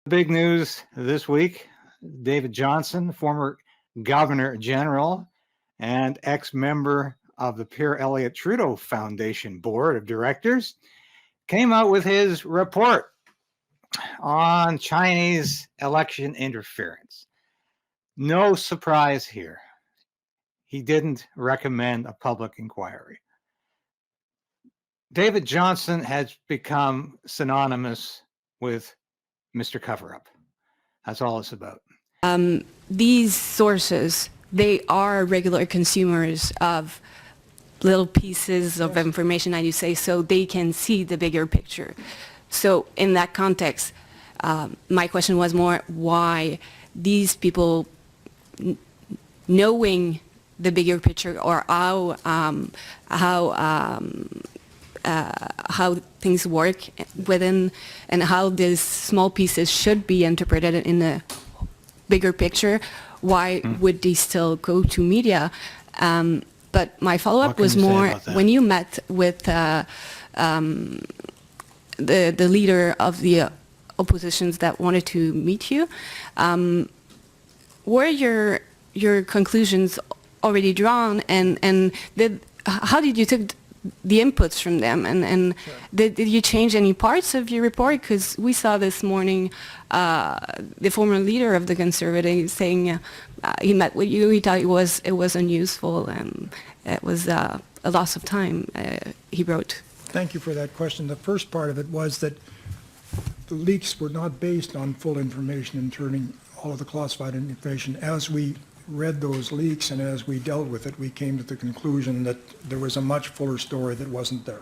Big news this week. David Johnston, former Governor General and ex-member of the Pierre Elliott Trudeau Foundation Board of Directors, came out with his report on Chinese election interference. No surprise here. He didn't recommend a public inquiry. David Johnston has become synonymous with Mr. Cover-Up. That's all it's about. These sources, they are regular consumers of little pieces of information, as you say, so they can see the bigger picture. So in that context, my question was more why these people, knowing the bigger picture or how things work within and how these small pieces should be interpreted in a bigger picture, why would they still go to media? But my follow-up was more when you met with the leader of the oppositions that wanted to meet you, were your conclusions already drawn, and how did you take the inputs from them, and sure. did you change any parts of your report? Because we saw this morning the former leader of the Conservatives saying he met with you, he thought it was unuseful and it was a loss of time, he wrote. Thank you for that question. The first part of it was that the leaks were not based on full information and turning all of the classified information. As we read those leaks and as we dealt with it, we came to the conclusion that there was a much fuller story that wasn't there.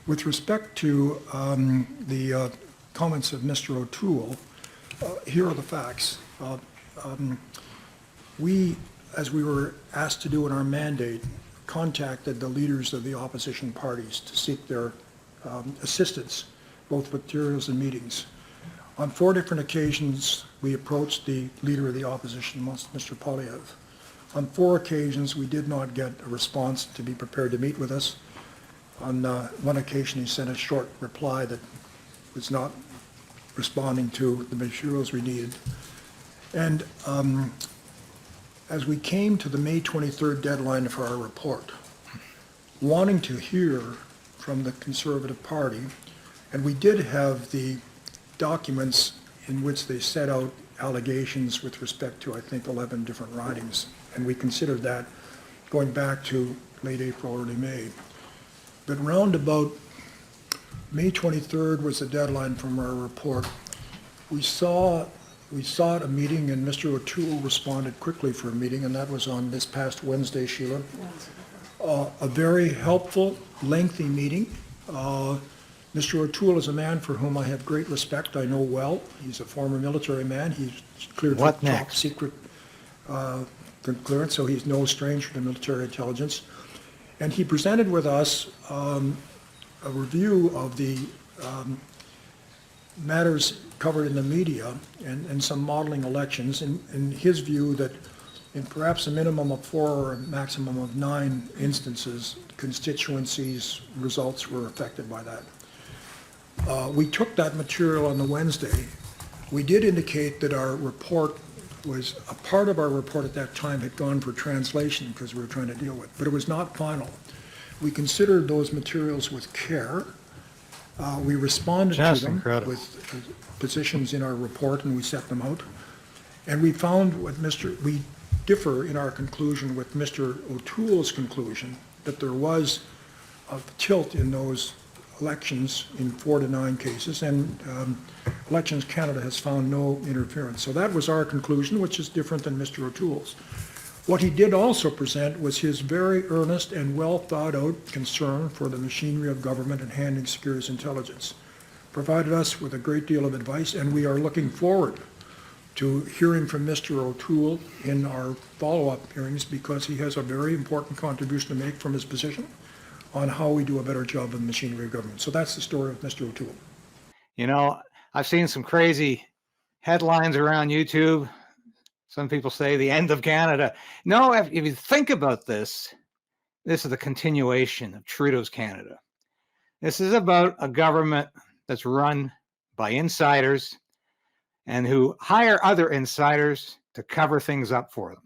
With respect to the comments of Mr. O'Toole, here are the facts. We, as we were asked to do in our mandate, contacted the leaders of the opposition parties to seek their assistance, both with materials and meetings. On 4 different occasions, we approached the leader of the opposition, Mr. Poilievre. On 4 occasions, we did not get a response to be prepared to meet with us. On one occasion, he sent a short reply that was not responding to the materials we needed. And as we came to the May 23rd deadline for our report, wanting to hear from the Conservative Party, and we did have the documents in which they set out allegations with respect to, I think, 11 different ridings, and we considered that going back to late April, early May. But round about May 23rd was the deadline from our report. We sought a meeting, and Mr. O'Toole responded quickly for a meeting, and that was on this past Wednesday, Sheila. A very helpful, lengthy meeting. Mr. O'Toole is a man for whom I have great respect. I know well. He's a former military man. He's cleared for top secret clearance, so he's no stranger to military intelligence. And he presented with us a review of the matters covered in the media and some modeling elections, in his view that in perhaps a minimum of 4 or a maximum of 9 instances, constituencies' results were affected by that. We took that material on the Wednesday. We did indicate that our report was, a part of our report at that time had gone for translation because we were trying to deal with, but it was not final. We considered those materials with care. We responded to them with positions in our report, and we set them out. And we found we differ in our conclusion with Mr. O'Toole's conclusion that there was a tilt in those elections in 4 to 9 cases, and Elections Canada has found no interference. So that was our conclusion, which is different than Mr. O'Toole's. What he did also present was his very earnest and well thought out concern for the machinery of government and handling securities intelligence. Provided us with a great deal of advice, and we are looking forward to hearing from Mr. O'Toole in our follow-up hearings, because he has a very important contribution to make from his position on how we do a better job of the machinery of government. So that's the story of Mr. O'Toole. You know, I've seen some crazy headlines around YouTube. Some people say the end of Canada. No, if you think about this, this is the continuation of Trudeau's Canada. This is about a government that's run by insiders and who hire other insiders to cover things up for them.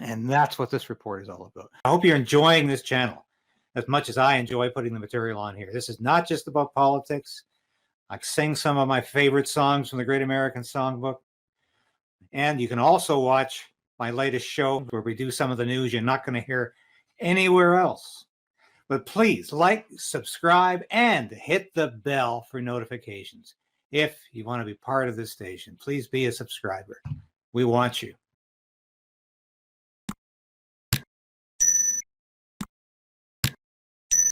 And that's what this report is all about. I hope you're enjoying this channel as much as I enjoy putting the material on here. This is not just about politics. I sing some of my favorite songs from the Great American Songbook. And you can also watch my latest show where we do some of the news you're not going to hear anywhere else. But please like, subscribe, and hit the bell for notifications. If you want to be part of this station, please be a subscriber. We want you.